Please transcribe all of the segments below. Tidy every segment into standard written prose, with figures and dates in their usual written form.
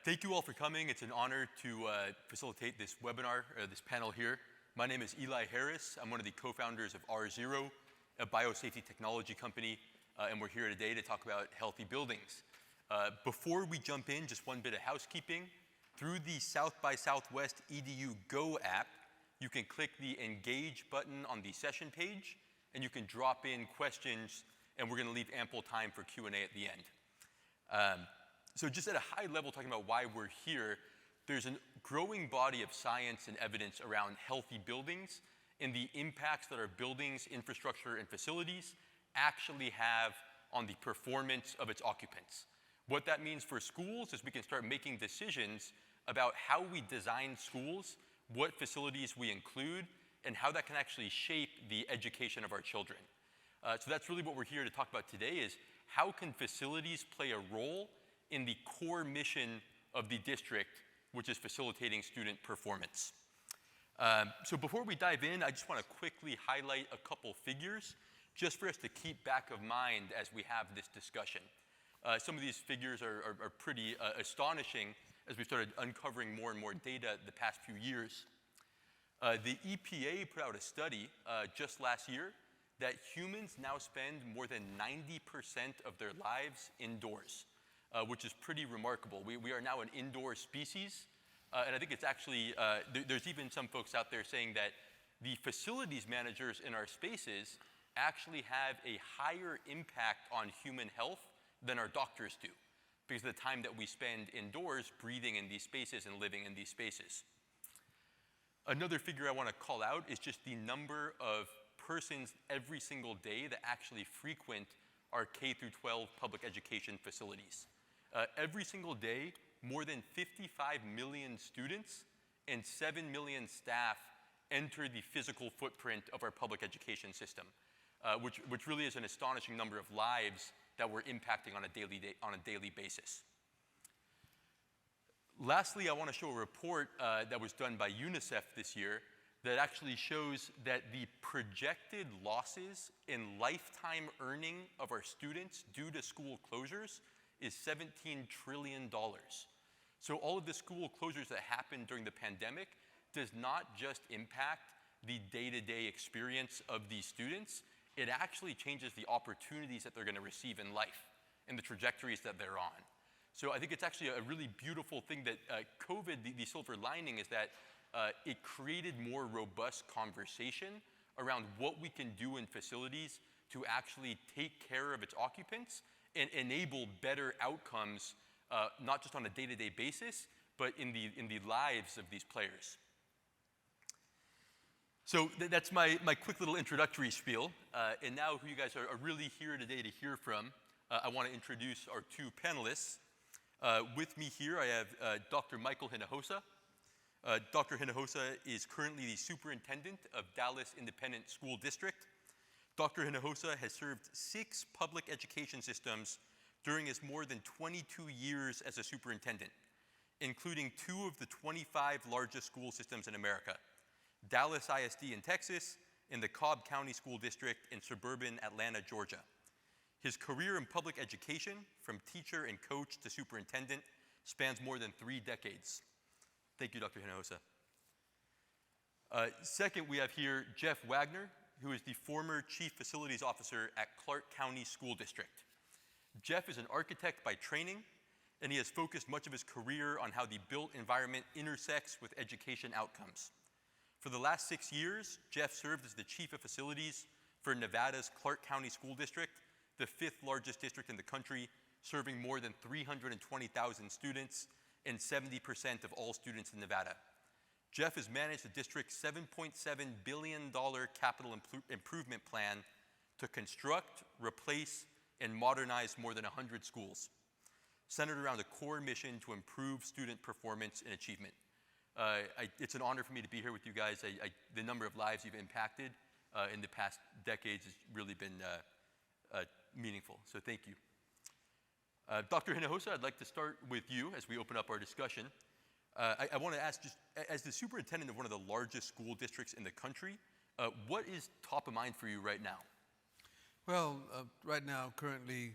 Thank you all for coming. It's an honor to facilitate this webinar, this panel here. My name is Eli Harris. I'm one of the co-founders of R0, a biosafety technology company, and we're here today to talk about healthy buildings. Before we jump in, just one bit of housekeeping. Through the South by Southwest EDU Go app, you can click the Engage button on the session page, and you can drop in questions, and we're going to leave ample time for Q&A at the end. So just at a high level, talking about why we're here, there's a growing body of science and evidence around healthy buildings and the impacts that our buildings, infrastructure, and facilities actually have on the performance of its occupants. What that means for schools is we can start making decisions about how we design schools, what facilities we include, and how that can actually shape the education of our children. So that's really what we're here to talk about today is how can facilities play a role in the core mission of the district, which is facilitating student performance. So before we dive in, I just want to quickly highlight a couple figures just for us to keep back of mind as we have this discussion. Some of these figures are pretty astonishing as we started uncovering more and more data the past few years. The EPA put out a study just last year that humans now spend more than 90% of their lives indoors. Which is pretty remarkable. We are now an indoor species, and I think it's actually, there's even some folks out there saying that the facilities managers in our spaces actually have a higher impact on human health than our doctors do, because of the time that we spend indoors breathing in these spaces and living in these spaces. Another figure I want to call out is just the number of persons every single day that actually frequent our K-12 public education facilities. Every single day, more than 55 million students and 7 million staff enter the physical footprint of our public education system, which really is an astonishing number of lives that we're impacting on a daily basis. Lastly, I want to show a report that was done by UNICEF this year that actually shows that the projected losses in lifetime earning of our students due to school closures is $17 trillion. So all of the school closures that happened during the pandemic does not just impact the day-to-day experience of these students, it actually changes the opportunities that they're going to receive in life and the trajectories that they're on. So I think it's actually a really beautiful thing that COVID, the silver lining is that it created more robust conversation around what we can do in facilities to actually take care of its occupants and enable better outcomes, not just on a day-to-day basis, but in the lives of these players. So that's my quick little introductory spiel. And now who you guys are really here today to hear from, I want to introduce our two panelists. With me here, I have Dr. Michael Hinojosa. Dr. Hinojosa is currently the superintendent of Dallas Independent School District. Dr. Hinojosa has served 6 public education systems during his more than 22 years as a superintendent, including 2 of the 25 largest school systems in America, Dallas ISD in Texas and the Cobb County School District in suburban Atlanta, Georgia. His career in public education, from teacher and coach to superintendent, spans more than 3 decades. Thank you, Dr. Hinojosa. Second, we have here Jeff Wagner, who is the former Chief Facilities Officer at Clark County School District. Jeff is an architect by training, and he has focused much of his career on how the built environment intersects with education outcomes. For the last 6 years, Jeff served as the Chief of Facilities for Nevada's Clark County School District, the 5th largest district in the country, serving more than 320,000 students and 70% of all students in Nevada. Jeff has managed the district's $7.7 billion capital improvement plan to construct, replace, and modernize more than 100 schools, centered around a core mission to improve student performance and achievement. It's an honor for me to be here with you guys. The number of lives you've impacted in the past decades has really been meaningful, so thank you. Dr. Hinojosa, I'd like to start with you as we open up our discussion. I want to ask, just as the superintendent of one of the largest school districts in the country, what is top of mind for you right now? Well, right now, currently,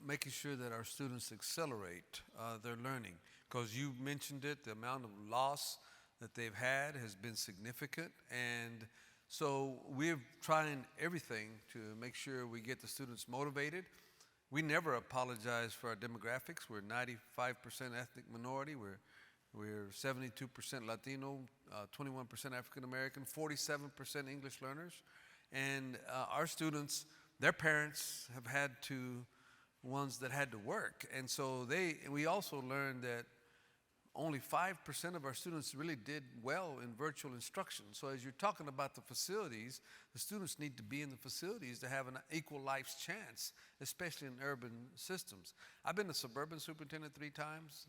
making sure that our students accelerate their learning. Because you mentioned it, the amount of loss that they've had has been significant. And so we're trying everything to make sure we get the students motivated. We never apologize for our demographics. We're 95% ethnic minority. We're 72% Latino, 21% African American, 47% English learners. And our students, their parents have had ones that had to work. And so we also learned that only 5% of our students really did well in virtual instruction. So as you're talking about the facilities, the students need to be in the facilities to have an equal life's chance, especially in urban systems. I've been a suburban superintendent 3 times,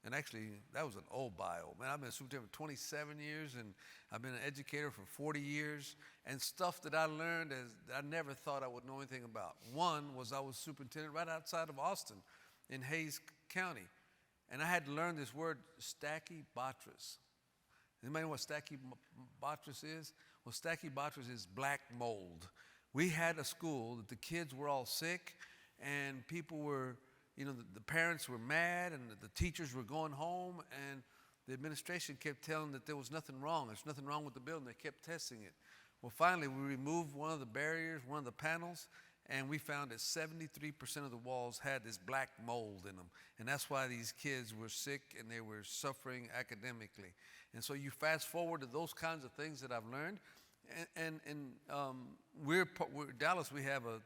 and actually that was an old bio. Man, I've been a superintendent for 27 years, and I've been an educator for 40 years, and stuff that I learned that I never thought I would know anything about. One was I was superintendent right outside of Austin in Hayes County. And I had to learn this word, stachybotrys. Anybody know what stachybotrys is? Well, stachybotrys is black mold. We had a school that the kids were all sick, and people were, the parents were mad, and the teachers were going home, and the administration kept telling that there was nothing wrong. There's nothing wrong with the building. They kept testing it. Well, finally, we removed one of the barriers, one of the panels, and we found that 73% of the walls had this black mold in them. And that's why these kids were sick and they were suffering academically. And so you fast forward to those kinds of things that I've learned. And Dallas, we have a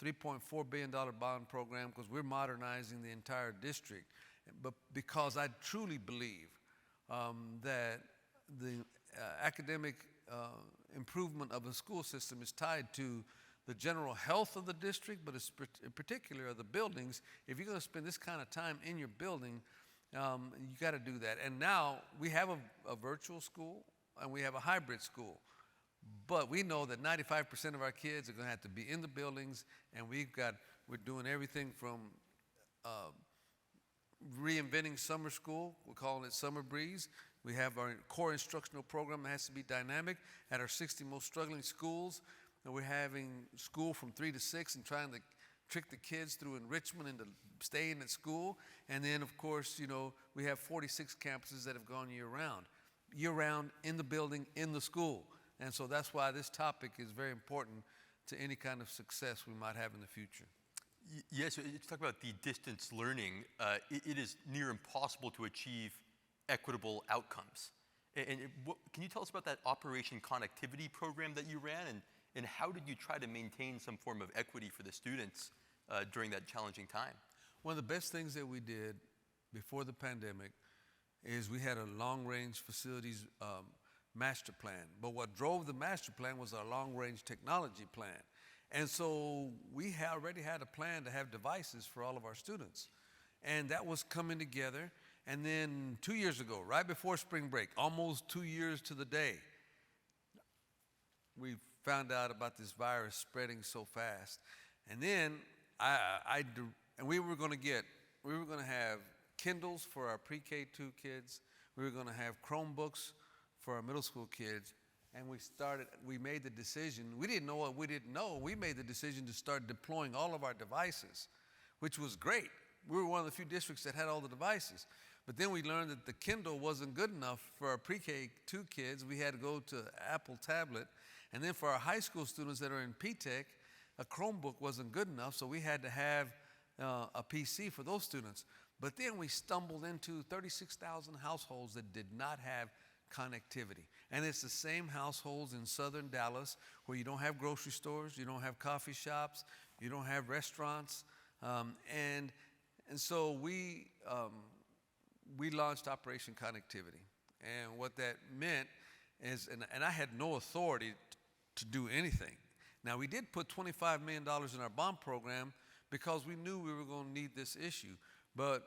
$3.4 billion bond program because we're modernizing the entire district. But because I truly believe that the academic improvement of the school system is tied to the general health of the district, but in particular of the buildings. If you're going to spend this kind of time in your building, you got to do that. And now we have a virtual school and we have a hybrid school. But we know that 95% of our kids are going to have to be in the buildings, and we're doing everything from reinventing summer school. We're calling it Summer Breeze. We have our core instructional program that has to be dynamic at our 60 most struggling schools. And we're having school from 3 to 6 and trying to trick the kids through enrichment into staying at school. And then, of course, we have 46 campuses that have gone year-round in the building, in the school. And so that's why this topic is very important to any kind of success we might have in the future. Yes, to talk about the distance learning, it is near impossible to achieve equitable outcomes. And can you tell us about that Operation Connectivity program that you ran, and how did you try to maintain some form of equity for the students during that challenging time? One of the best things that we did before the pandemic is we had a long-range facilities master plan. But what drove the master plan was our long-range technology plan. And so we already had a plan to have devices for all of our students. And that was coming together. And then 2 years ago, right before spring break, almost 2 years to the day, we found out about this virus spreading so fast. And then we were going to have Kindles for our pre-K2 kids. We were going to have Chromebooks for our middle school kids. And we made the decision. We didn't know what we didn't know. We made the decision to start deploying all of our devices, which was great. We were one of the few districts that had all the devices. But then we learned that the Kindle wasn't good enough for our pre-K2 kids. We had to go to Apple tablet. And then for our high school students that are in PTech, a Chromebook wasn't good enough, so we had to have a PC for those students. But then we stumbled into 36,000 households that did not have connectivity. And it's the same households in southern Dallas where you don't have grocery stores, you don't have coffee shops, you don't have restaurants. And so we launched Operation Connectivity. And what that meant is, and I had no authority to do anything. Now, we did put $25 million in our bond program because we knew we were going to need this issue. But,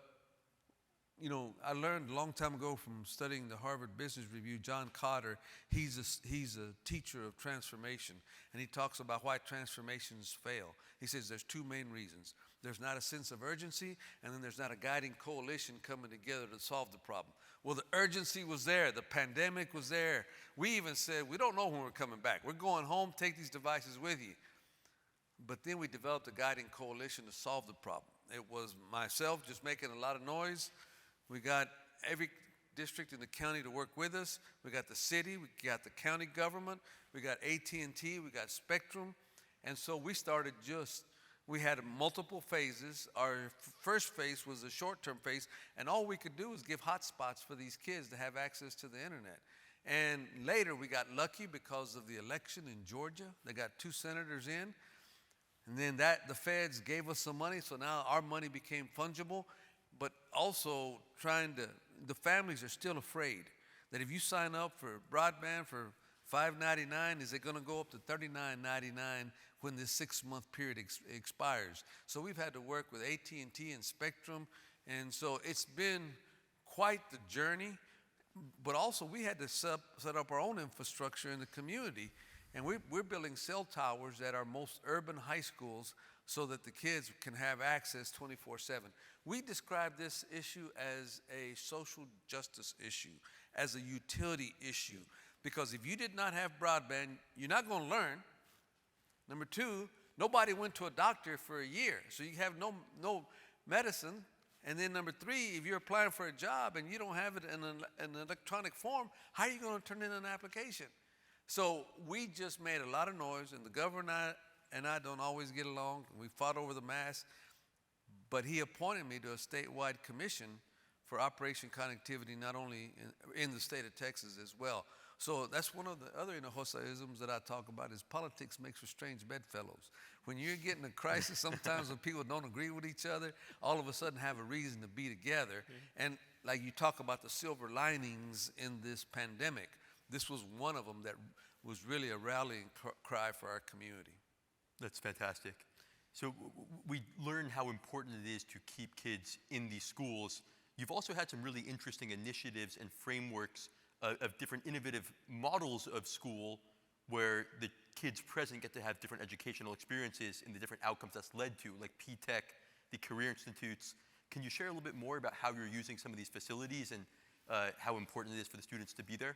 I learned a long time ago from studying the Harvard Business Review, John Cotter, he's a teacher of transformation, and he talks about why transformations fail. He says there's 2 main reasons. There's not a sense of urgency, and then there's not a guiding coalition coming together to solve the problem. Well, the urgency was there. The pandemic was there. We even said, we don't know when we're coming back. We're going home. Take these devices with you. But then we developed a guiding coalition to solve the problem. It was myself just making a lot of noise. We got every district in the county to work with us. We got the city, we got the county government, we got AT&T, we got Spectrum. And so we had multiple phases. Our first phase was a short-term phase, and all we could do was give hotspots for these kids to have access to the internet. And later we got lucky because of the election in Georgia. They got 2 senators in, and then the feds gave us some money, so now our money became fungible. But also the families are still afraid that if you sign up for broadband for $5.99, is it going to go up to $39.99 when this 6-month period expires? So we've had to work with AT&T and Spectrum, and so it's been quite the journey. But also we had to set up our own infrastructure in the community, and we're building cell towers at our most urban high schools so that the kids can have access 24/7. We describe this issue as a social justice issue, as a utility issue, because if you did not have broadband, you're not going to learn. Number 2, nobody went to a doctor for a year, so you have no medicine. And then number 3, if you're applying for a job and you don't have it in an electronic form, how are you going to turn in an application? So we just made a lot of noise, and the governor and I don't always get along. We fought over the mask, but he appointed me to a statewide commission for Operation Connectivity, not only in the state of Texas as well. So that's one of the other Hinojosa-isms that I talk about is politics makes for strange bedfellows. When you're getting a crisis, sometimes when people don't agree with each other, all of a sudden have a reason to be together. And like you talk about the silver linings in this pandemic, this was one of them that was really a rallying cry for our community. That's fantastic. So we learned how important it is to keep kids in these schools. You've also had some really interesting initiatives and frameworks of different innovative models of school where the kids present get to have different educational experiences and the different outcomes that's led to, like PTech, the career institutes. Can you share a little bit more about how you're using some of these facilities and how important it is for the students to be there?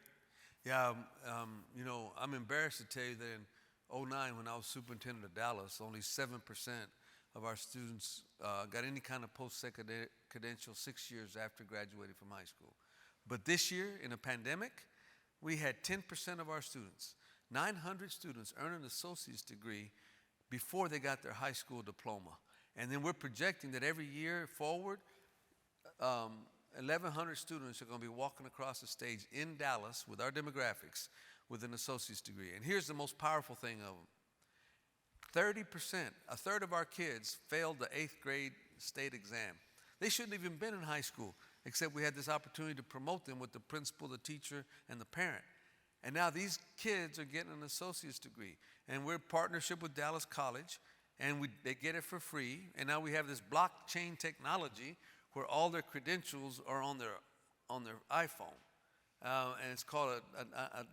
Yeah, I'm embarrassed to tell you that in 2009, when I was superintendent of Dallas, only 7% of our students got any kind of post-secondary credential 6 years after graduating from high school. But this year, in a pandemic, we had 10% of our students, 900 students, earn an associate's degree before they got their high school diploma. And then we're projecting that every year forward, 1,100 students are going to be walking across the stage in Dallas with our demographics with an associate's degree. And here's the most powerful thing of them. 30%, a third of our kids failed the 8th grade state exam. They shouldn't have even been in high school, except we had this opportunity to promote them with the principal, the teacher, and the parent. And now these kids are getting an associate's degree. And we're in partnership with Dallas College, and they get it for free. And now we have this blockchain technology where all their credentials are on their iPhone. And it's called a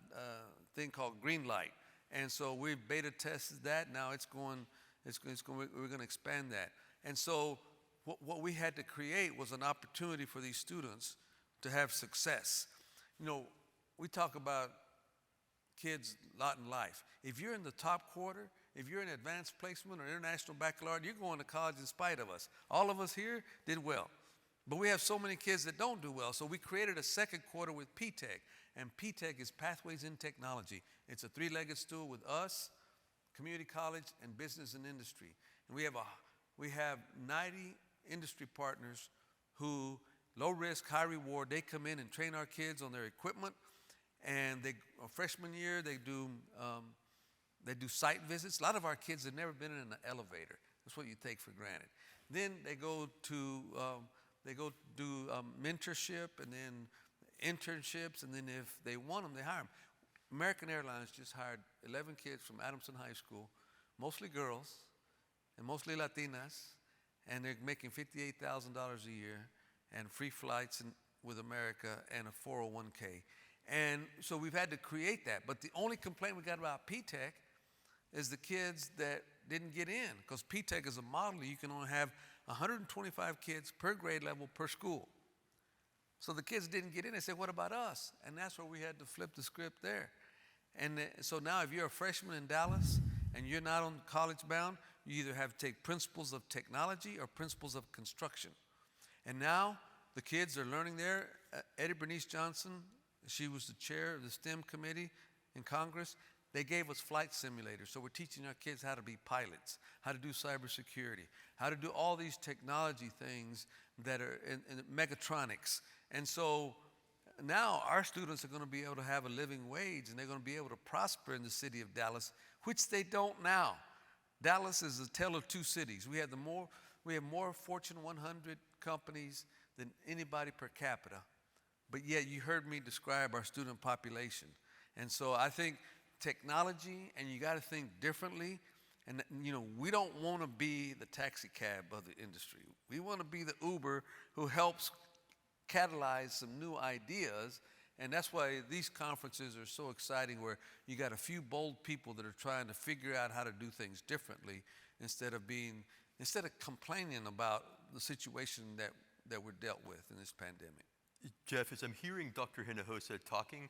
thing called Greenlight. And so we've beta tested that. Now we're going to expand that. And so what we had to create was an opportunity for these students to have success. We talk about kids a lot in life. If you're in the top quarter, if you're in advanced placement or international baccalaureate, you're going to college in spite of us. All of us here did well. But we have so many kids that don't do well. So we created a second quarter with PTech. And PTech is Pathways in Technology. It's a 3-legged stool with us, community college, and business and industry. And we have 90 industry partners who, low risk, high reward, they come in and train our kids on their equipment. And freshman year, they do site visits. A lot of our kids have never been in an elevator. That's what you take for granted. Then they go do mentorship and then internships, and then if they want them, they hire them. American Airlines just hired 11 kids from Adamson High School, mostly girls and mostly Latinas, and they're making $58,000 a year and free flights with America and a 401k. And so we've had to create that. But the only complaint we got about PTech is the kids that didn't get in, because PTech is a model. You can only have 125 kids per grade level per school. So the kids didn't get in. They said, what about us? And that's where we had to flip the script there. And so now if you're a freshman in Dallas and you're not on college bound, you either have to take principles of technology or principles of construction. And now the kids are learning there. Eddie Bernice Johnson, she was the chair of the STEM committee in Congress. They gave us flight simulators. So we're teaching our kids how to be pilots, how to do cybersecurity, how to do all these technology things that are in mechatronics. And so now our students are going to be able to have a living wage, and they're going to be able to prosper in the city of Dallas, which they don't now. Dallas is a tale of two cities. We have more Fortune 100 companies than anybody per capita. But yet you heard me describe our student population. And so I think technology, and you got to think differently. And we don't want to be the taxi cab of the industry. We want to be the Uber who helps catalyze some new ideas. And that's why these conferences are so exciting, where you got a few bold people that are trying to figure out how to do things differently instead of complaining about the situation that we're dealt with in this pandemic. Jeff, as I'm hearing Dr. Hinojosa talking,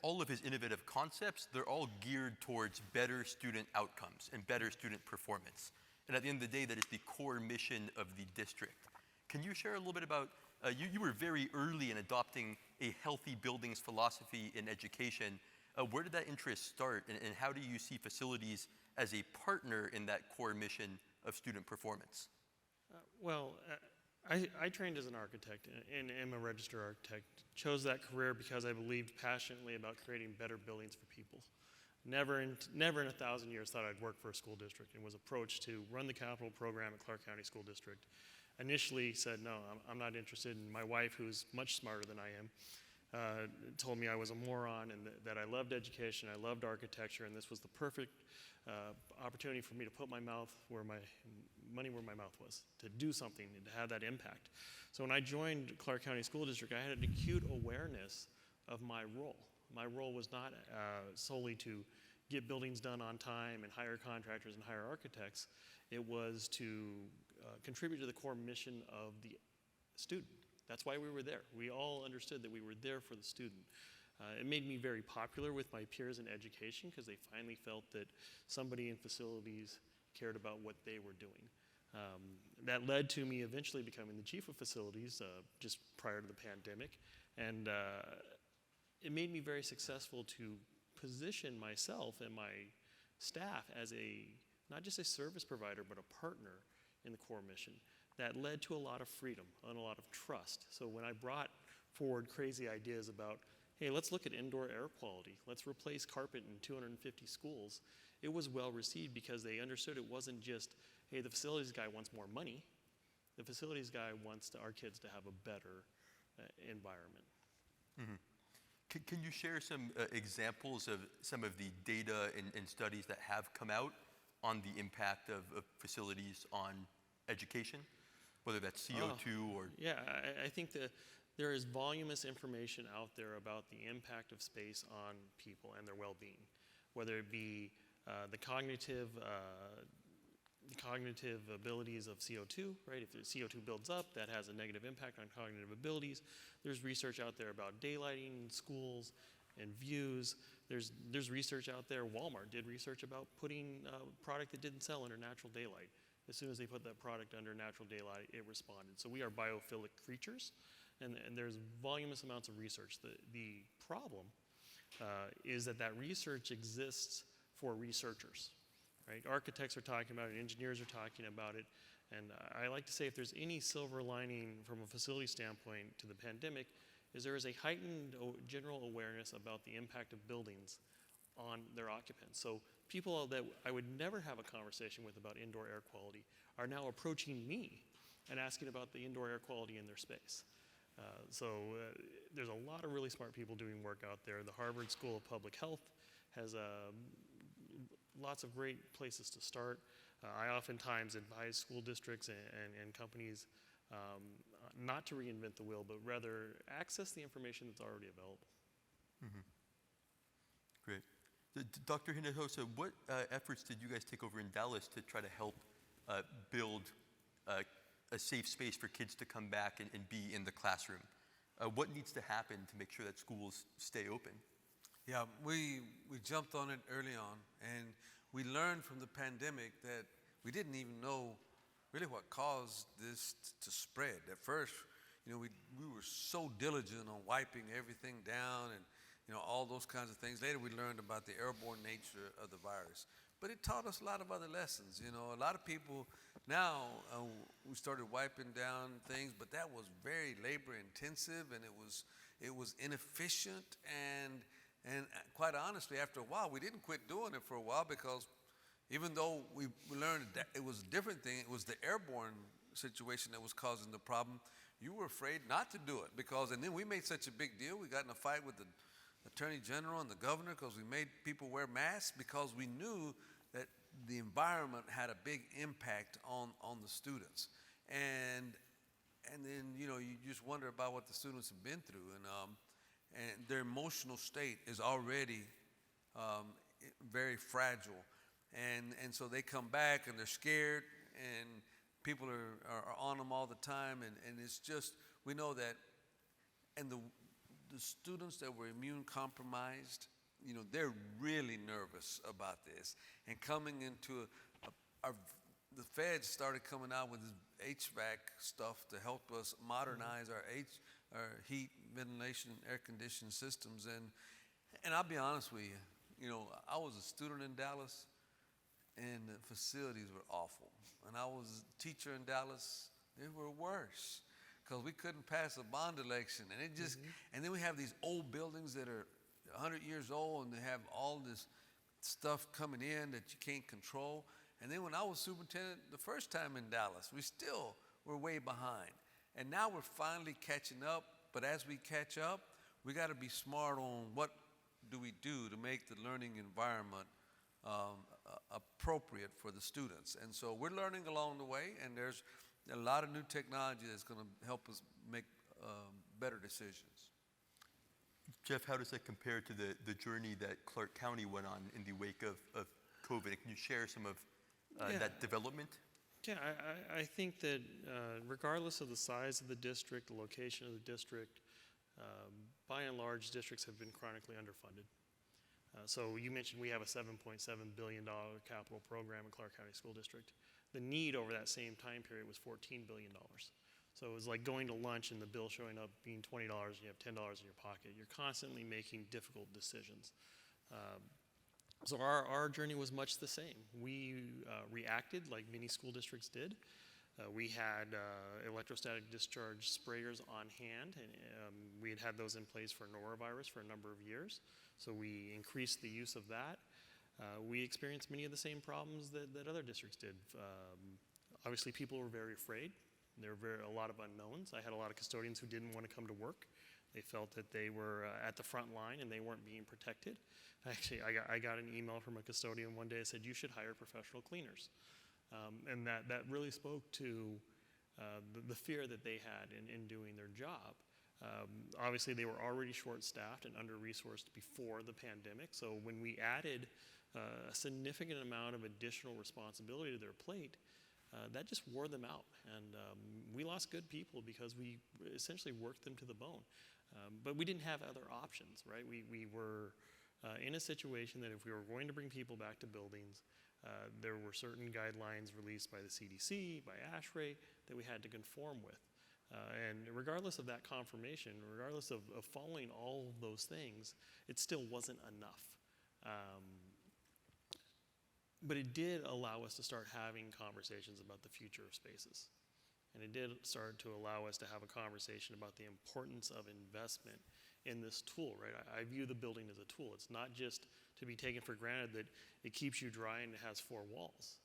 all of his innovative concepts, they're all geared towards better student outcomes and better student performance. And at the end of the day, that is the core mission of the district. Can you share a little bit about, you were very early in adopting a healthy buildings philosophy in education. Where did that interest start, and how do you see facilities as a partner in that core mission of student performance? I trained as an architect and am a registered architect. Chose that career because I believed passionately about creating better buildings for people. Never in 1,000 years thought I'd work for a school district, and was approached to run the capital program at Clark County School District. Initially said, no, I'm not interested, and my wife, who's much smarter than I am, told me I was a moron, and that I loved education, I loved architecture, and this was the perfect opportunity for me to put my money where my mouth was, to do something and to have that impact. So when I joined Clark County School District, I had an acute awareness of my role. My role was not solely to get buildings done on time and hire contractors and hire architects. It was to contribute to the core mission of the student. That's why we were there. We all understood that we were there for the student. It made me very popular with my peers in education, because they finally felt that somebody in facilities cared about what they were doing. That led to me eventually becoming the chief of facilities just prior to the pandemic. And it made me very successful to position myself and my staff as not just a service provider, but a partner in the core mission. That led to a lot of freedom and a lot of trust. So when I brought forward crazy ideas about, hey, let's look at indoor air quality, let's replace carpet in 250 schools, it was well received, because they understood it wasn't just, hey, the facilities guy wants more money. The facilities guy wants our kids to have a better environment. Mm-hmm. Can you share some examples of some of the data and studies that have come out on the impact of facilities on education, whether that's CO2 or? Yeah, I think that there is voluminous information out there about the impact of space on people and their well-being, whether it be the cognitive abilities of CO2, right? If the CO2 builds up, that has a negative impact on cognitive abilities. There's research out there about daylighting in schools and views. There's research out there. Walmart did research about putting a product that didn't sell under natural daylight. As soon as they put that product under natural daylight, it responded. So we are biophilic creatures, and there's voluminous amounts of research. The problem is that research exists for researchers, right? Architects are talking about it, engineers are talking about it, and I like to say, if there's any silver lining from a facility standpoint to the pandemic, is there is a heightened general awareness about the impact of buildings on their occupants. So people that I would never have a conversation with about indoor air quality are now approaching me and asking about the indoor air quality in their space. There's a lot of really smart people doing work out there. The Harvard School of Public Health has lots of great places to start. I oftentimes advise school districts and companies not to reinvent the wheel, but rather access the information that's already available. Mm-hmm. Great. Dr. Hinojosa, what efforts did you guys take over in Dallas to try to help build a safe space for kids to come back and be in the classroom? What needs to happen to make sure that schools stay open? Yeah, we jumped on it early on, and we learned from the pandemic that we didn't even know really what caused this to spread. At first, we were so diligent on wiping everything down and, all those kinds of things. Later, we learned about the airborne nature of the virus. But it taught us a lot of other lessons. A lot of people now, we started wiping down things, but that was very labor intensive, and it was inefficient, and quite honestly, after a while, we didn't quit doing it for a while, because even though we learned that it was a different thing, it was the airborne situation that was causing the problem, you were afraid not to do it, and then we made such a big deal. We got in a fight with the Attorney General and the governor because we made people wear masks, because we knew that the environment had a big impact on the students. And then, you just wonder about what the students have been through, and their emotional state is already very fragile. And so they come back and they're scared, and people are on them all the time, and it's just, we know that, and the students that were immune compromised, they're really nervous about this. And coming into the feds started coming out with this HVAC stuff to help us modernize our heat, ventilation, air conditioning systems. And I'll be honest with you, I was a student in Dallas, and the facilities were awful. And I was a teacher in Dallas, they were worse, because we couldn't pass a bond election. And it just, and then we have these old buildings that are 100 years old, and they have all this stuff coming in that you can't control. And then when I was superintendent the first time in Dallas, we still were way behind. And now we're finally catching up, but as we catch up, we got to be smart on what do we do to make the learning environment appropriate for the students. And so we're learning along the way, and there's a lot of new technology that's going to help us make better decisions. Jeff, how does that compare to the journey that Clark County went on in the wake of COVID? Can you share some of that development? Yeah, I think that regardless of the size of the district, the location of the district, by and large, districts have been chronically underfunded. So you mentioned we have a $7.7 billion capital program in Clark County School District. The need over that same time period was $14 billion. So it was like going to lunch and the bill showing up being $20 and you have $10 in your pocket. You're constantly making difficult decisions. So our journey was much the same. We reacted like many school districts did. We had electrostatic discharge sprayers on hand, and we had those in place for norovirus for a number of years. So we increased the use of that. We experienced many of the same problems that other districts did. Obviously, people were very afraid. There were a lot of unknowns. I had a lot of custodians who didn't want to come to work. They felt that they were at the front line and they weren't being protected. Actually, I got an email from a custodian one day that said, "You should hire professional cleaners." And that really spoke to the fear that they had in doing their job. Obviously, they were already short-staffed and under-resourced before the pandemic. So when we added a significant amount of additional responsibility to their plate, that just wore them out. And we lost good people because we essentially worked them to the bone. But we didn't have other options, right? We were in a situation that if we were going to bring people back to buildings, there were certain guidelines released by the CDC, by ASHRAE, that we had to conform with. And regardless of that confirmation, regardless of following all of those things, it still wasn't enough. But it did allow us to start having conversations about the future of spaces. And it did start to allow us to have a conversation about the importance of investment in this tool, right? I view the building as a tool. It's not just to be taken for granted that it keeps you dry and it has 4 walls.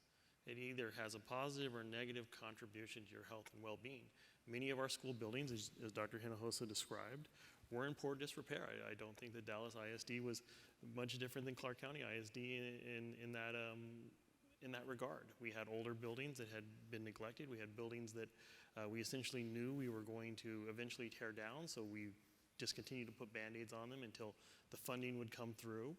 It either has a positive or negative contribution to your health and well-being. Many of our school buildings, as Dr. Hinojosa described, were in poor disrepair. I don't think that Dallas ISD was much different than Clark County ISD in that regard. We had older buildings that had been neglected. We had buildings that we essentially knew we were going to eventually tear down, so we just continued to put Band-Aids on them until the funding would come through.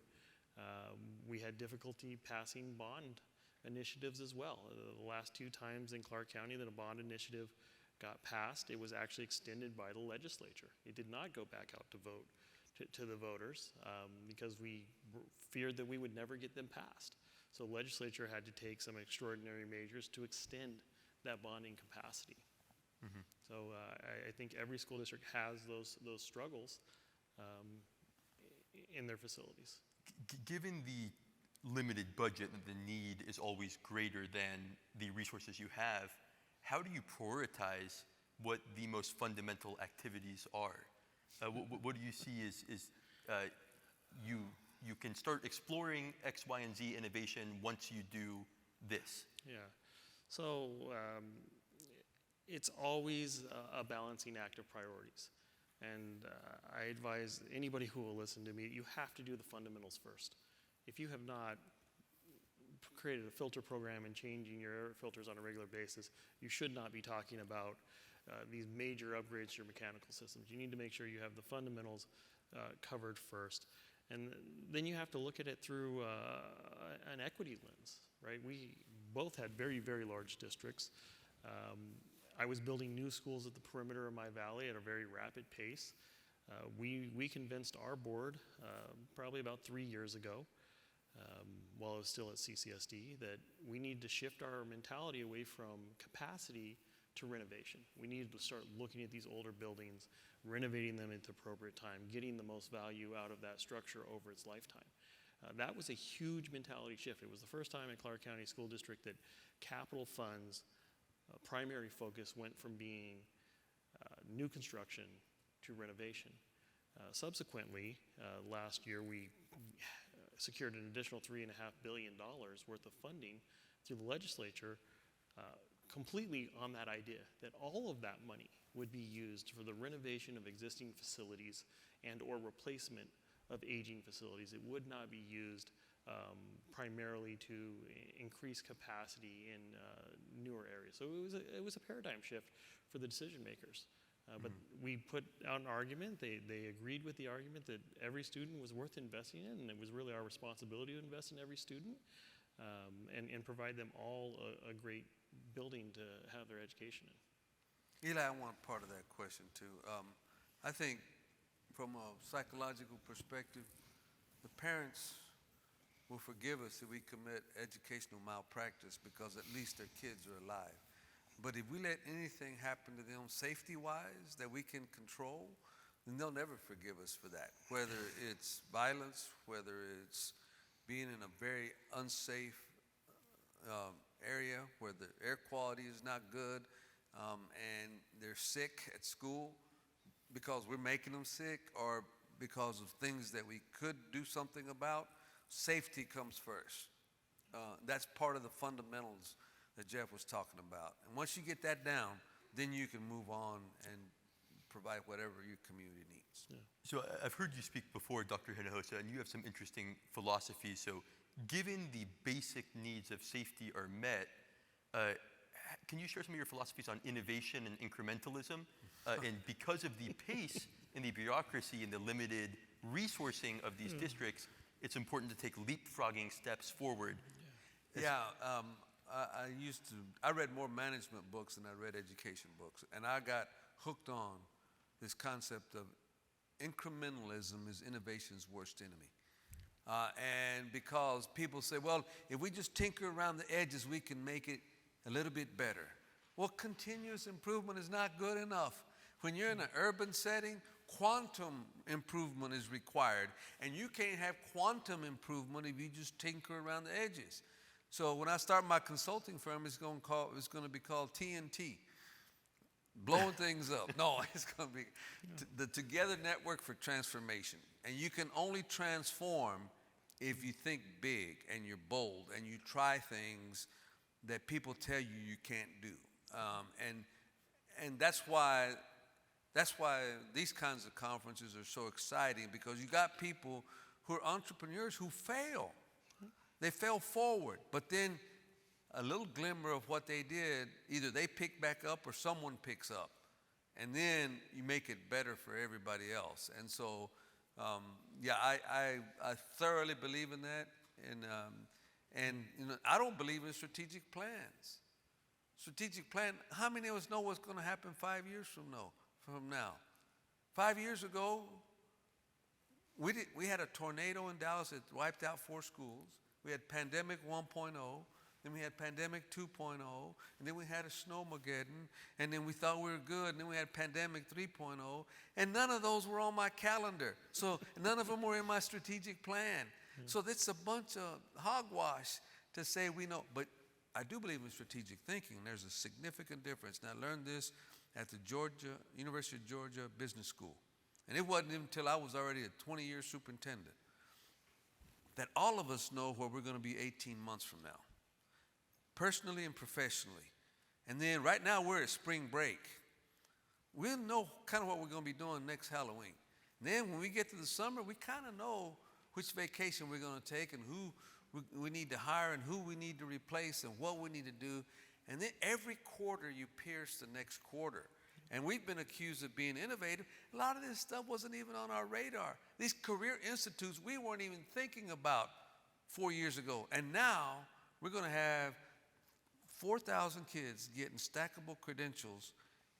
We had difficulty passing bond initiatives as well. The last 2 times in Clark County that a bond initiative got passed, it was actually extended by the legislature. It did not go back out to vote to the voters because we feared that we would never get them passed. So legislature had to take some extraordinary measures to extend that bonding capacity. So I think every school district has those struggles in their facilities. Given the limited budget, and the need is always greater than the resources you have, how do you prioritize what the most fundamental activities are? What do you see is you can start exploring X, Y, and Z innovation once you do this? Yeah. So it's always a balancing act of priorities. And I advise anybody who will listen to me, you have to do the fundamentals first. If you have not created a filter program and changing your air filters on a regular basis, you should not be talking about these major upgrades to your mechanical systems. You need to make sure you have the fundamentals covered first. And then you have to look at it through an equity lens, right? We both had very, very large districts. I was building new schools at the perimeter of my valley at a very rapid pace. We convinced our board probably about 3 years ago, while I was still at CCSD, that we need to shift our mentality away from capacity to renovation. We needed to start looking at these older buildings, renovating them at the appropriate time, getting the most value out of that structure over its lifetime. That was a huge mentality shift. It was the first time in Clark County School District that capital funds primary focus went from being new construction to renovation. Subsequently, last year we secured an additional $3.5 billion worth of funding through the legislature, completely on that idea that all of that money would be used for the renovation of existing facilities and or replacement of aging facilities. It would not be used primarily to increase capacity in newer areas. So it was a paradigm shift for the decision makers. But we put out an argument. They agreed with the argument that every student was worth investing in, and it was really our responsibility to invest in every student and provide them all a great building to have their education in. Eli, I want part of that question too. I think from a psychological perspective, the parents will forgive us if we commit educational malpractice because at least their kids are alive. But if we let anything happen to them safety-wise that we can control, then they'll never forgive us for that. Whether it's violence, whether it's being in a very unsafe area where the air quality is not good and they're sick at school because we're making them sick or because of things that we could do something about, safety comes first. That's part of the fundamentals that Jeff was talking about. And once you get that down, then you can move on and provide whatever your community needs. Yeah. So I've heard you speak before, Dr. Hinojosa, and you have some interesting philosophies. So given the basic needs of safety are met, can you share some of your philosophies on innovation and incrementalism? And because of the pace and the bureaucracy and the limited resourcing of these districts, it's important to take leapfrogging steps forward. I read more management books than I read education books, and I got hooked on this concept of incrementalism is innovation's worst enemy. And because people say, well, if we just tinker around the edges, we can make it a little bit better. Well, continuous improvement is not good enough. When you're in an urban setting, quantum improvement is required, and you can't have quantum improvement if you just tinker around the edges. So when I start my consulting firm, it's going to be called TNT, blowing things up. No, it's going to be the Together Network for Transformation. And you can only transform if you think big and you're bold and you try things that people tell you can't do. And that's why these kinds of conferences are so exciting, because you got people who are entrepreneurs who fail. They fell forward, but then a little glimmer of what they did, either they pick back up or someone picks up. And then you make it better for everybody else. And so, I thoroughly believe in that. And I don't believe in strategic plans. Strategic plan, how many of us know what's going to happen 5 years from now? 5 years ago, we had a tornado in Dallas that wiped out 4 schools. We had pandemic 1.0, then we had pandemic 2.0, and then we had a snowmageddon, and then we thought we were good, and then we had pandemic 3.0, and none of those were on my calendar. So none of them were in my strategic plan. So it's a bunch of hogwash to say we know. But I do believe in strategic thinking. There's a significant difference. And I learned this at the University of Georgia Business School. And it wasn't even until I was already a 20-year superintendent that all of us know where we're going to be 18 months from now, personally and professionally. And then right now we're at spring break. We'll know kind of what we're going to be doing next Halloween. And then when we get to the summer, we kind of know which vacation we're going to take and who we need to hire and who we need to replace and what we need to do. And then every quarter you pierce the next quarter. And we've been accused of being innovative. A lot of this stuff wasn't even on our radar. These career institutes we weren't even thinking about 4 years ago. And now we're going to have 4,000 kids getting stackable credentials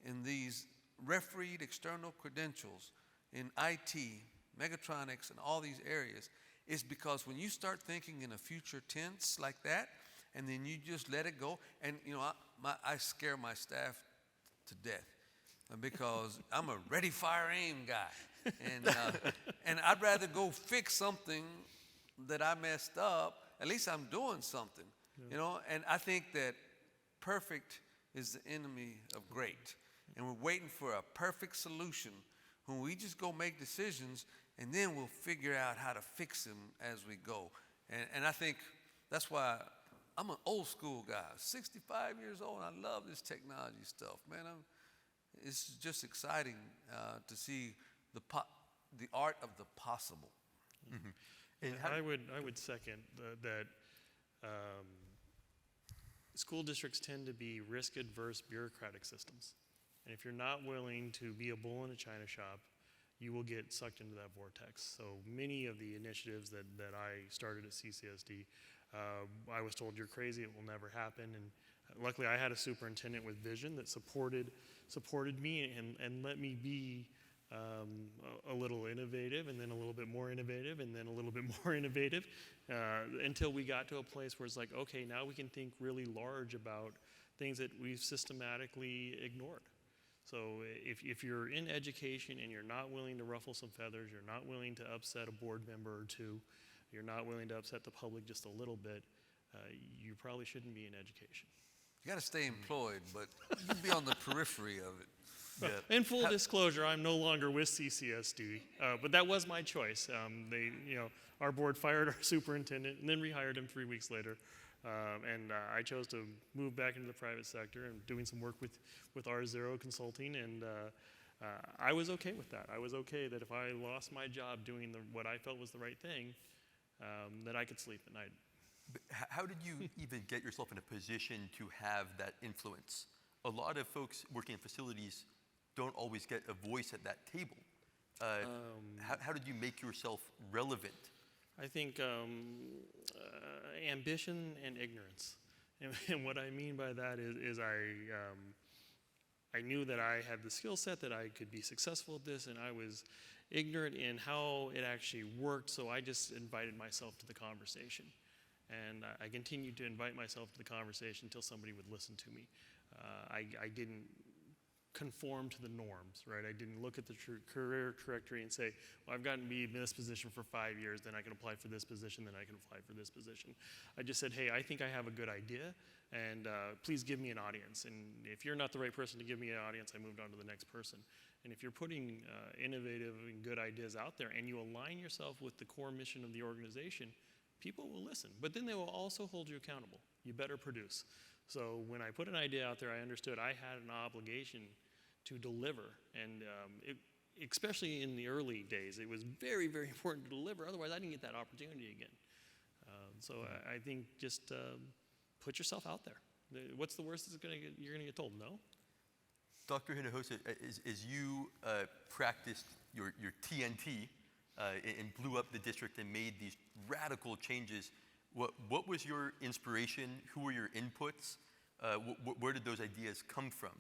in these refereed external credentials in IT, mechatronics, and all these areas. Is because when you start thinking in a future tense like that, and then you just let it go, and you know, I scare my staff to death because I'm a ready, fire, aim guy, and I'd rather go fix something that I messed up. At least I'm doing something, you know. And I think that perfect is the enemy of great, and we're waiting for a perfect solution when we just go make decisions. And then we'll figure out how to fix them as we go. And I think that's why I'm an old school guy, 65 years old, and I love this technology stuff, man. It's just exciting to see the art of the possible. Mm-hmm. And I would second that school districts tend to be risk-adverse bureaucratic systems. And if you're not willing to be a bull in a china shop, you will get sucked into that vortex. So many of the initiatives that I started at CCSD, I was told, you're crazy, it will never happen. And luckily I had a superintendent with vision that supported me and let me be a little innovative, and then a little bit more innovative, and then a little bit more innovative, until we got to a place where it's like, okay, now we can think really large about things that we've systematically ignored. So if you're in education and you're not willing to ruffle some feathers, you're not willing to upset a board member or two, you're not willing to upset the public just a little bit, you probably shouldn't be in education. You got to stay employed, but you can be on the periphery of it. Yeah. In full disclosure, I'm no longer with CCSD, but that was my choice. Our board fired our superintendent and then rehired him 3 weeks later. And I chose to move back into the private sector and doing some work with R0 Consulting, and I was okay with that. I was okay that if I lost my job doing what I felt was the right thing, that I could sleep at night. But how did you even get yourself in a position to have that influence? A lot of folks working in facilities don't always get a voice at that table. How did you make yourself relevant? I think ambition and ignorance. And what I mean by that is I knew that I had the skill set, that I could be successful at this, and I was ignorant in how it actually worked, so I just invited myself to the conversation. And I continued to invite myself to the conversation until somebody would listen to me. I didn't conform to the norms, right? I didn't look at the career trajectory and say, well, I've gotten to be in this position for 5 years, then I can apply for this position, then I can apply for this position. I just said, hey, I think I have a good idea, and please give me an audience. And if you're not the right person to give me an audience, I moved on to the next person. And if you're putting innovative and good ideas out there and you align yourself with the core mission of the organization, people will listen. But then they will also hold you accountable. You better produce. So when I put an idea out there, I understood I had an obligation to deliver. And especially in the early days, it was very, very important to deliver. Otherwise, I didn't get that opportunity again. So I think just put yourself out there. What's the worst you're going to get told? No? Dr. Hinojosa, as you practiced your TNT and blew up the district and made these radical changes, what was your inspiration? Who were your inputs? Where did those ideas come from?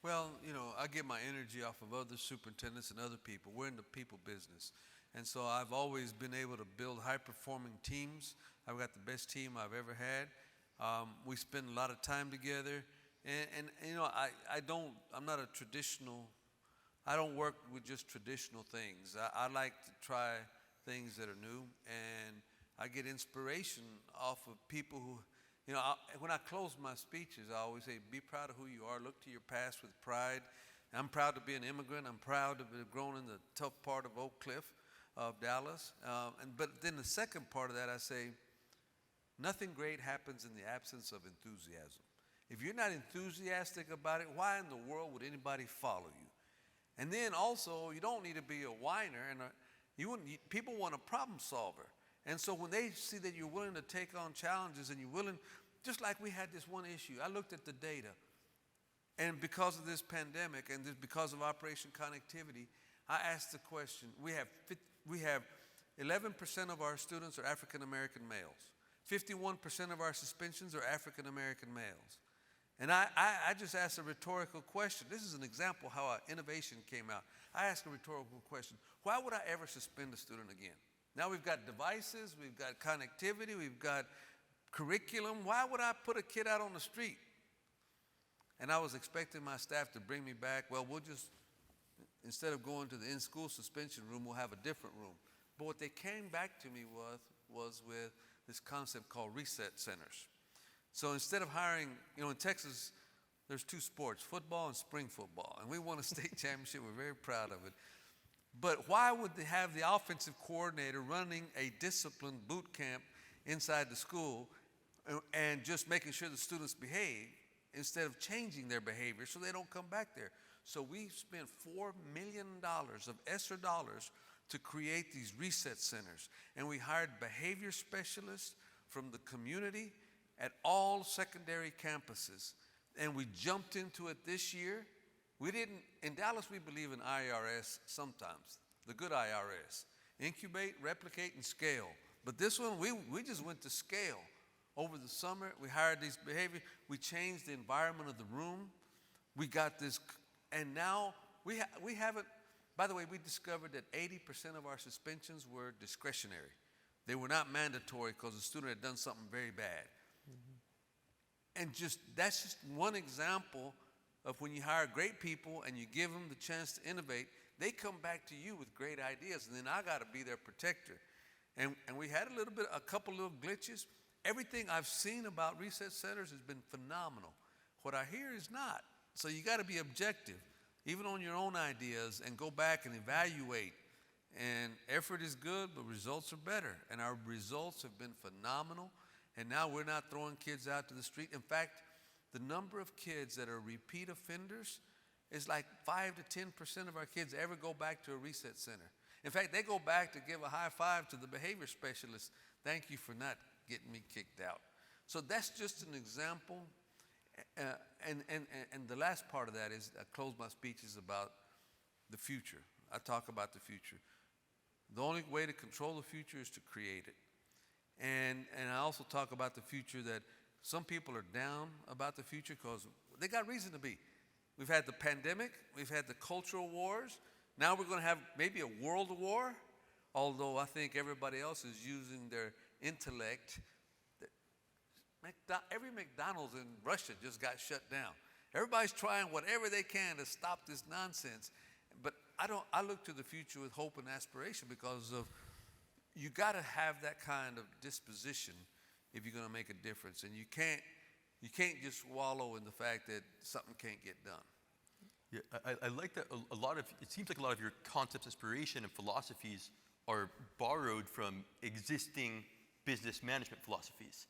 Well, I get my energy off of other superintendents and other people. We're in the people business. And so I've always been able to build high-performing teams. I've got the best team I've ever had. We spend a lot of time together. And you know, I'm not a traditional, I don't work with just traditional things. I like to try things that are new, and I get inspiration off of people who, you know, when I close my speeches, I always say, be proud of who you are, look to your past with pride. I'm proud to be an immigrant. I'm proud to have grown in the tough part of Oak Cliff, of Dallas. But then the second part of that, I say, nothing great happens in the absence of enthusiasm. If you're not enthusiastic about it, why in the world would anybody follow you? And then also, you don't need to be a whiner, and people want a problem solver. And so when they see that you're willing to take on challenges and you're willing, just like we had this one issue, I looked at the data, and because of this pandemic and because of Operation Connectivity, I asked the question, we have 11% of our students are African American males. 51% of our suspensions are African American males. And I just asked a rhetorical question. This is an example how our innovation came out. I asked a rhetorical question. Why would I ever suspend a student again? Now we've got devices, we've got connectivity, we've got curriculum. Why would I put a kid out on the street? And I was expecting my staff to bring me back, well, we'll just, instead of going to the in-school suspension room, we'll have a different room. But what they came back to me was with this concept called reset centers. So instead of hiring, you know, in Texas, there's two sports, football and spring football, and we won a state championship. We're very proud of it. But why would they have the offensive coordinator running a disciplined boot camp inside the school and just making sure the students behave instead of changing their behavior so they don't come back there? So we spent $4 million of ESSER dollars to create these reset centers. And we hired behavior specialists from the community at all secondary campuses. And we jumped into it this year. In Dallas, we believe in IRS sometimes, the good IRS. Incubate, replicate, and scale. But this one, we just went to scale. Over the summer, we hired these behavior. We changed the environment of the room. We got this, and now we haven't, by the way, we discovered that 80% of our suspensions were discretionary. They were not mandatory because the student had done something very bad. Mm-hmm. And that's just one example of when you hire great people and you give them the chance to innovate, they come back to you with great ideas, and then I got to be their protector. And we had a couple little glitches. Everything I've seen about reset centers has been phenomenal. What I hear is not. So you got to be objective, even on your own ideas, and go back and evaluate. And effort is good, but results are better. And our results have been phenomenal. And now we're not throwing kids out to the street. In fact, the number of kids that are repeat offenders is like 5 to 10% of our kids ever go back to a reset center. In fact, they go back to give a high five to the behavior specialist. Thank you for not getting me kicked out. So that's just an example. And the last part of that is, I close my speeches about the future. I talk about the future. The only way to control the future is to create it. And I also talk about the future that some people are down about the future because they got reason to be. We've had the pandemic, we've had the cultural wars. Now we're going to have maybe a world war, although I think everybody else is using their intellect. Every McDonald's in Russia just got shut down. Everybody's trying whatever they can to stop this nonsense. But I look to the future with hope and aspiration because of, you got to have that kind of disposition if you're going to make a difference. And you can't just wallow in the fact that something can't get done. Yeah, I like that it seems like a lot of your concepts, inspiration, and philosophies are borrowed from existing business management philosophies.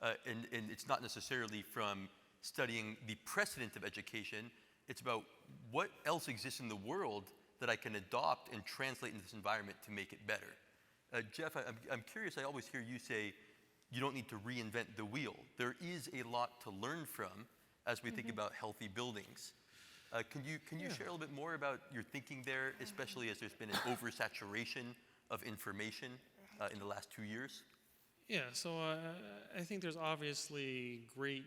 And it's not necessarily from studying the precedent of education. It's about what else exists in the world that I can adopt and translate into this environment to make it better. Jeff, I'm curious, I always hear you say you don't need to reinvent the wheel. There is a lot to learn from as we think about healthy buildings. Can you share a little bit more about your thinking there, especially as there's been an oversaturation of information in the last 2 years? Yeah, so I think there's obviously great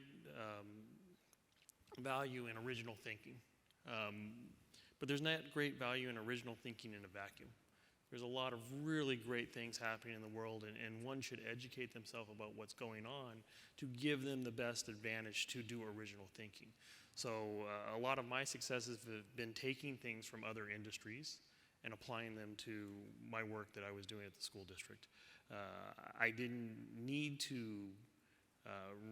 value in original thinking, but there's not great value in original thinking in a vacuum. There's a lot of really great things happening in the world, and one should educate themselves about what's going on to give them the best advantage to do original thinking. So a lot of my successes have been taking things from other industries and applying them to my work that I was doing at the school district. I didn't need to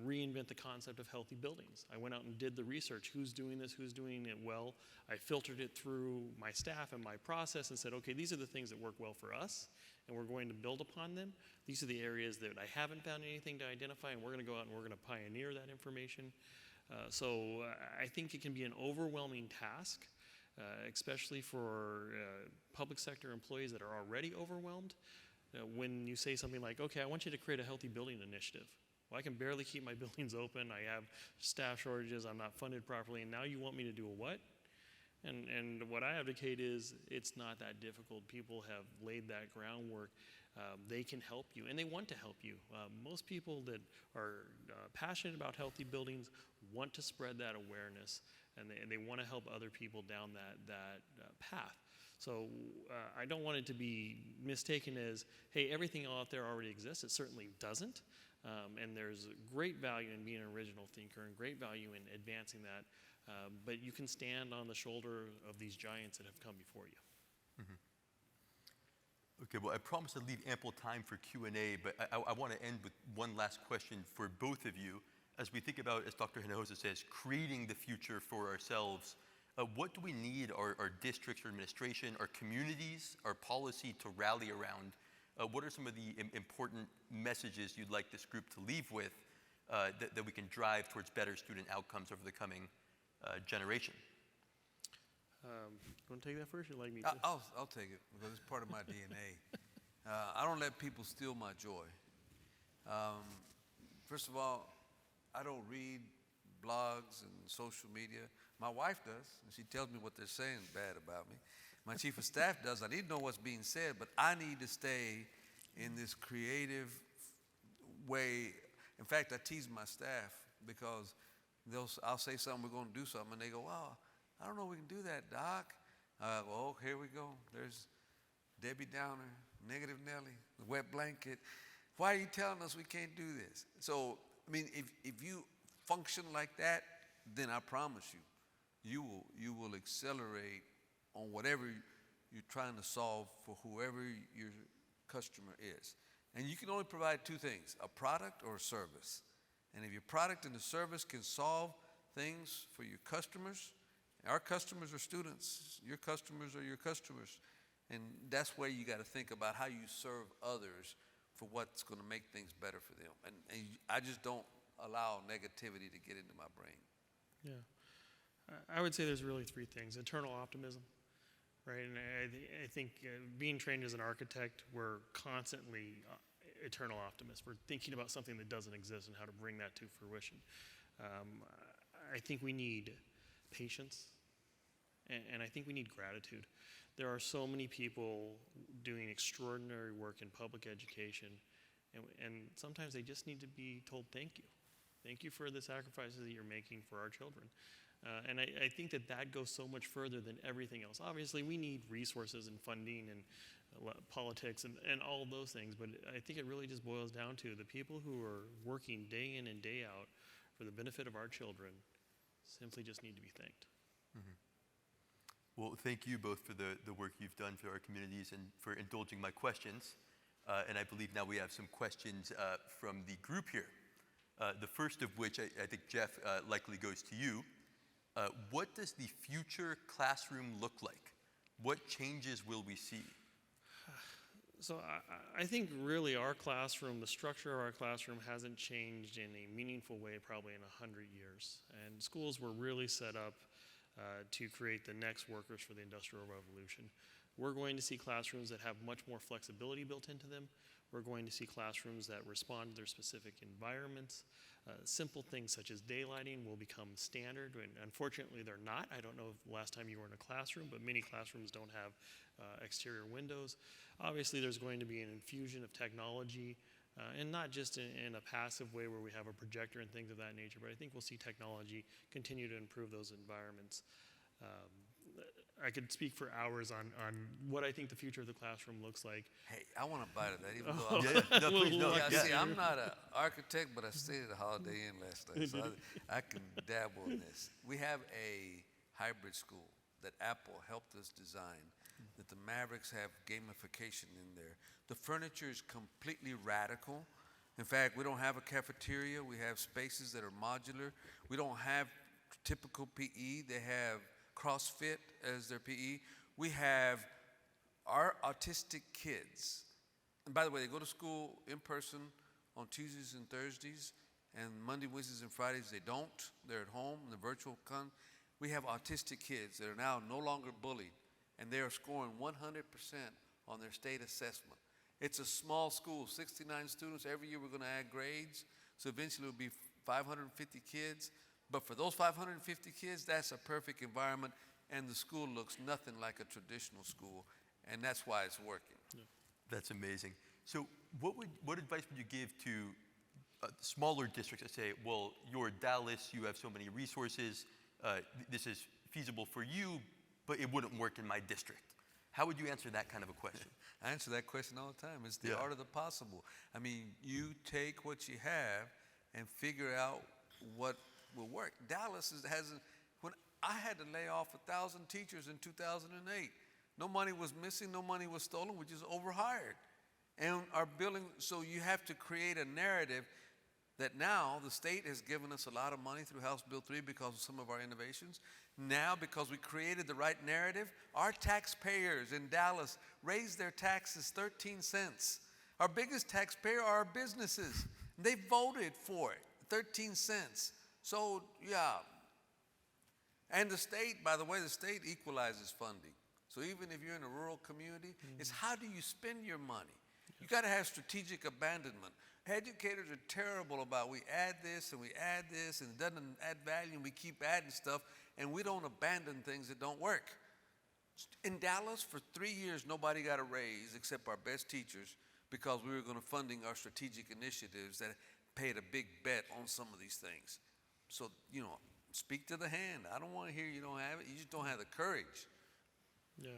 reinvent the concept of healthy buildings. I went out and did the research. Who's doing this? Who's doing it well? I filtered it through my staff and my process and said, okay, these are the things that work well for us, and we're going to build upon them. These are the areas that I haven't found anything to identify, and we're going to go out and we're going to pioneer that information. So I think it can be an overwhelming task, especially for public sector employees that are already overwhelmed. When you say something like, okay, I want you to create a healthy building initiative. Well, I can barely keep my buildings open. I have staff shortages. I'm not funded properly. And now you want me to do a what? And what I advocate is it's not that difficult. People have laid that groundwork. They can help you, and they want to help you. Most people that are passionate about healthy buildings want to spread that awareness, and they want to help other people down that path. So I don't want it to be mistaken as, hey, everything out there already exists. It certainly doesn't. And there's great value in being an original thinker and great value in advancing that. But you can stand on the shoulder of these giants that have come before you. Mm-hmm. Okay, well, I promised to leave ample time for Q&A, but I want to end with one last question for both of you. As we think about, as Dr. Hinojosa says, creating the future for ourselves, what do we need our districts, our administration, our communities, our policy to rally around? What are some of the important messages you'd like this group to leave with that we can drive towards better student outcomes over the coming generation? You want to take that first, or like me to? I'll take it because it's part of my DNA. I don't let people steal my joy. First of all, I don't read blogs and social media. My wife does, and she tells me what they're saying bad about me. My chief of staff does. I need to know what's being said, but I need to stay in this creative way. In fact, I tease my staff because I'll say something, we're going to do something, and they go, wow, I don't know if we can do that, Doc. Well, here we go. There's Debbie Downer, Negative Nelly, the wet blanket. Why are you telling us we can't do this? So, I mean, if you function like that, then I promise you will accelerate on whatever you're trying to solve for whoever your customer is. And you can only provide two things, a product or a service. And if your product and the service can solve things for your customers, our customers are students, your customers are your customers. And that's where you got to think about how you serve others for what's going to make things better for them. And I just don't allow negativity to get into my brain. Yeah. I would say there's really three things. Internal optimism, right? And I think being trained as an architect, we're constantly eternal optimists. We're thinking about something that doesn't exist and how to bring that to fruition. I think we need patience, and I think we need gratitude. There are so many people doing extraordinary work in public education, and sometimes they just need to be told thank you. Thank you for the sacrifices that you're making for our children. And I think that goes so much further than everything else. Obviously, we need resources and funding and politics and all of those things, but I think it really just boils down to the people who are working day in and day out for the benefit of our children simply just need to be thanked. Mm-hmm. Well, thank you both for the work you've done for our communities and for indulging my questions. And I believe now we have some questions from the group here. The first of which I think, Jeff, likely goes to you. What does the future classroom look like? What changes will we see? So I think really our classroom, the structure of our classroom hasn't changed in a meaningful way probably in 100 years. And schools were really set up to create the next workers for the Industrial Revolution. We're going to see classrooms that have much more flexibility built into them. We're going to see classrooms that respond to their specific environments. Simple things such as daylighting will become standard, and unfortunately they're not. I don't know if the last time you were in a classroom, but many classrooms don't have exterior windows. Obviously there's going to be an infusion of technology, and not just in a passive way where we have a projector and things of that nature, but I think we'll see technology continue to improve those environments. I could speak for hours on what I think the future of the classroom looks like. Hey, I want to bite of that, even though No, please, no. yeah, see, I'm not an architect, but I stayed at a Holiday Inn last night, so I can dabble in this. We have a hybrid school that Apple helped us design, that the Mavericks have gamification in there. The furniture is completely radical. In fact, we don't have a cafeteria. We have spaces that are modular. We don't have typical PE. They have CrossFit as their PE. We have our autistic kids. And by the way, they go to school in person on Tuesdays and Thursdays, and Monday, Wednesdays, and Fridays they don't. They're at home in the virtual We have autistic kids that are now no longer bullied, and they are scoring 100% on their state assessment. It's a small school, 69 students. Every year we're going to add grades, so eventually it'll be 550 kids. But for those 550 kids, that's a perfect environment, and the school looks nothing like a traditional school, and that's why it's working. Yeah. That's amazing. So what advice would you give to smaller districts that say, well, you're Dallas, you have so many resources, this is feasible for you, but it wouldn't work in my district? How would you answer that kind of a question? I answer that question all the time. It's the art of the possible. I mean, you take what you have and figure out what will work. Dallas hasn't, when I had to lay off 1,000 teachers in 2008, no money was missing, no money was stolen, we just overhired. And our building, so you have to create a narrative that now the state has given us a lot of money through House Bill 3 because of some of our innovations. Now, because we created the right narrative, our taxpayers in Dallas raised their taxes 13 cents. Our biggest taxpayer are our businesses. They voted for it, 13 cents. So, yeah. And the state, by the way, the state equalizes funding. So even if you're in a rural community, it's how do you spend your money? You got to have strategic abandonment. Educators are terrible about we add this and we add this and it doesn't add value and we keep adding stuff and we don't abandon things that don't work. In Dallas, for 3 years, nobody got a raise except our best teachers because we were going to funding our strategic initiatives that paid a big bet on some of these things. So, you know, speak to the hand. I don't want to hear you don't have it. You just don't have the courage. Yeah,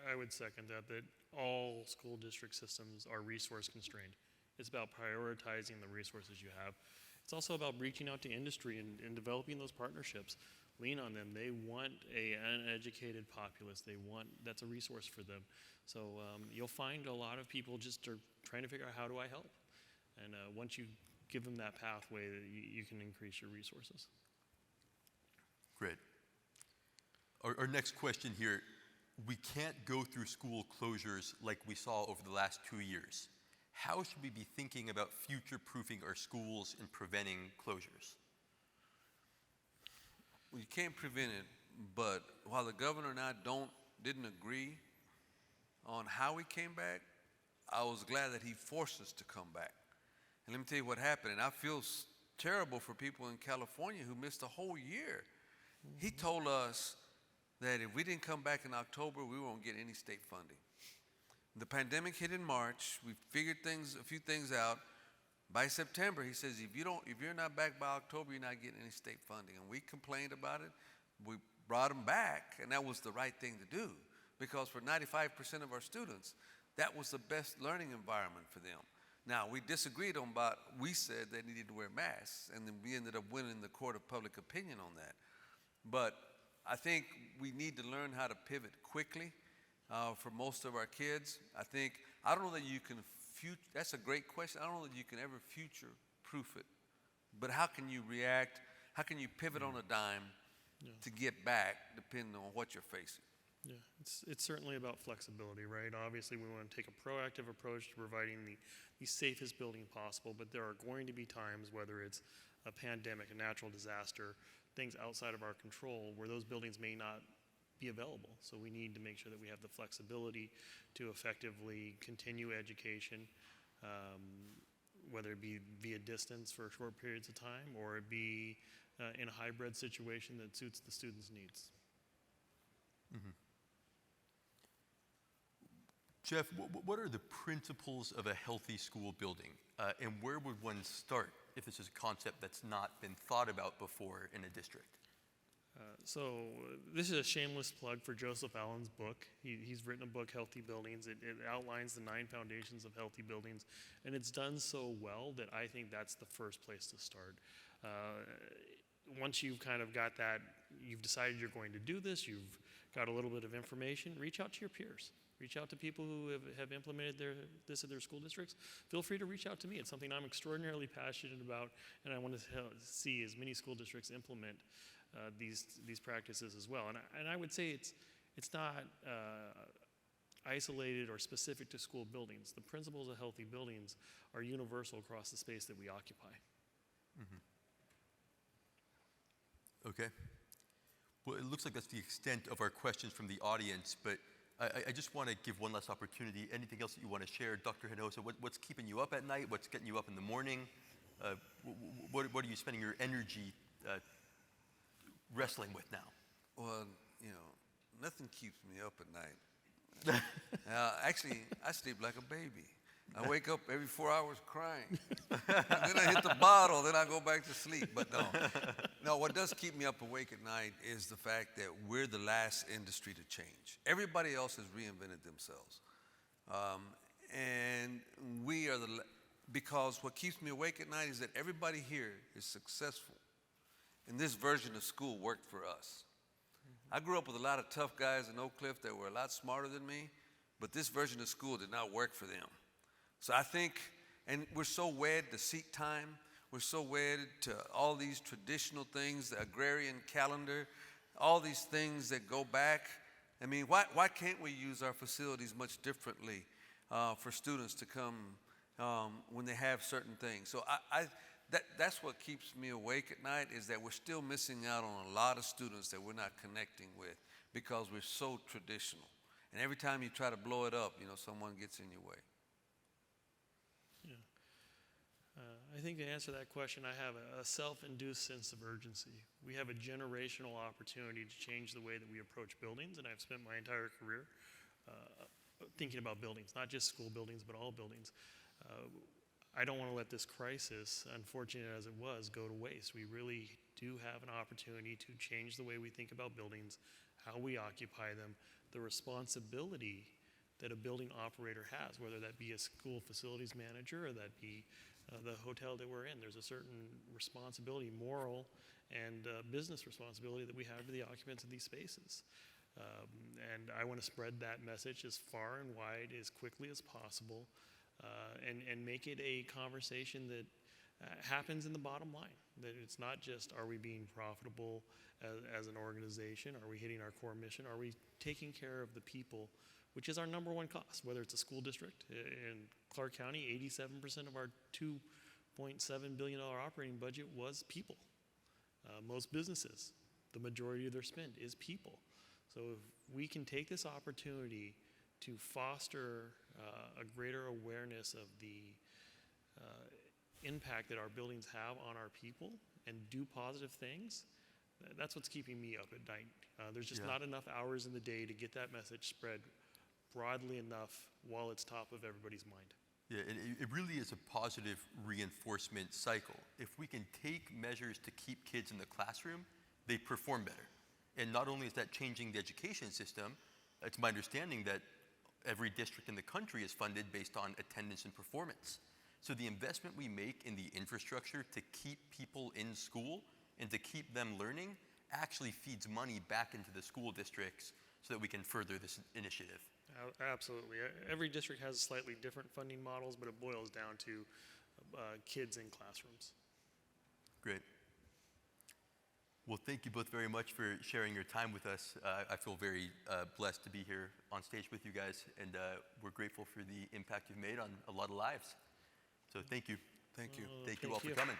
I would second that all school district systems are resource constrained. It's about prioritizing the resources you have. It's also about reaching out to industry and developing those partnerships. Lean on them. They want an uneducated populace. That's a resource for them. So you'll find a lot of people just are trying to figure out how do I help. And once you give them that pathway, you can increase your resources. Great. Our next question here, we can't go through school closures like we saw over the last 2 years. How should we be thinking about future-proofing our schools and preventing closures? Well, you can't prevent it, but while the governor and I didn't agree on how we came back, I was glad that he forced us to come back. And let me tell you what happened, and I feel terrible for people in California who missed a whole year. He told us that if we didn't come back in October, we won't get any state funding. The pandemic hit in March. We figured a few things out. By September, he says, if you're not back by October, you're not getting any state funding. And we complained about it. We brought them back, and that was the right thing to do because for 95% of our students, that was the best learning environment for them. Now, we disagreed on we said they needed to wear masks, and then we ended up winning the court of public opinion on that. But I think we need to learn how to pivot quickly for most of our kids. I don't know that you can that's a great question. I don't know that you can ever future-proof it. But how can you react? How can you pivot on a dime to get back depending on what you're facing? Yeah, it's certainly about flexibility, right? Obviously, we want to take a proactive approach to providing the safest building possible, but there are going to be times, whether it's a pandemic, a natural disaster, things outside of our control, where those buildings may not be available. So we need to make sure that we have the flexibility to effectively continue education, whether it be via distance for short periods of time or it be in a hybrid situation that suits the students' needs. Mm-hmm. Jeff, what are the principles of a healthy school building? And where would one start if this is a concept that's not been thought about before in a district? So this is a shameless plug for Joseph Allen's book. He's written a book, Healthy Buildings. It outlines the 9 foundations of healthy buildings, and it's done so well that I think that's the first place to start. Once you've kind of got that, you've decided you're going to do this, you've got a little bit of information, reach out to your peers. Reach out to people who have implemented this at their school districts. Feel free to reach out to me. It's something I'm extraordinarily passionate about, and I want to see as many school districts implement these practices as well. And I would say it's not isolated or specific to school buildings. The principles of healthy buildings are universal across the space that we occupy. Okay. Well, it looks like that's the extent of our questions from the audience, but I just want to give one last opportunity. Anything else that you want to share? Dr. Hinojosa, what's keeping you up at night? What's getting you up in the morning? What are you spending your energy wrestling with now? Well, nothing keeps me up at night. Actually, I sleep like a baby. I wake up every 4 hours crying. Then I hit the bottle, then I go back to sleep. But no, what does keep me up awake at night is the fact that we're the last industry to change. Everybody else has reinvented themselves. And we are because what keeps me awake at night is that everybody here is successful. And this version of school worked for us. I grew up with a lot of tough guys in Oak Cliff that were a lot smarter than me, but this version of school did not work for them. So I think, and we're so wed to seat time, we're so wedded to all these traditional things, the agrarian calendar, all these things that go back. I mean, why can't we use our facilities much differently for students to come when they have certain things? So that's what keeps me awake at night, is that we're still missing out on a lot of students that we're not connecting with because we're so traditional. And every time you try to blow it up, someone gets in your way. I think to answer that question, I have a self-induced sense of urgency. We have a generational opportunity to change the way that we approach buildings, and I've spent my entire career thinking about buildings, not just school buildings, but all buildings. I don't want to let this crisis, unfortunate as it was, go to waste. We really do have an opportunity to change the way we think about buildings, how we occupy them, the responsibility that a building operator has, whether that be a school facilities manager or that be the hotel that we're in. There's a certain responsibility, moral and business responsibility that we have to the occupants of these spaces. And I want to spread that message as far and wide as quickly as possible and make it a conversation that happens in the bottom line. That it's not just, are we being profitable as an organization? Are we hitting our core mission? Are we taking care of the people, which is our number one cost, whether it's a school district. In Clark County, 87% of our $2.7 billion operating budget was people. Most businesses, the majority of their spend is people. So if we can take this opportunity to foster a greater awareness of the impact that our buildings have on our people and do positive things, that's what's keeping me up at night. There's just not enough hours in the day to get that message spread broadly enough while it's top of everybody's mind. Yeah, it really is a positive reinforcement cycle. If we can take measures to keep kids in the classroom, they perform better. And not only is that changing the education system, it's my understanding that every district in the country is funded based on attendance and performance. So the investment we make in the infrastructure to keep people in school and to keep them learning actually feeds money back into the school districts so that we can further this initiative. Absolutely. Every district has slightly different funding models, but it boils down to kids in classrooms. Great. Well, thank you both very much for sharing your time with us. I feel very blessed to be here on stage with you guys, and we're grateful for the impact you've made on a lot of lives. So thank you. Thank you. Thank you all for coming.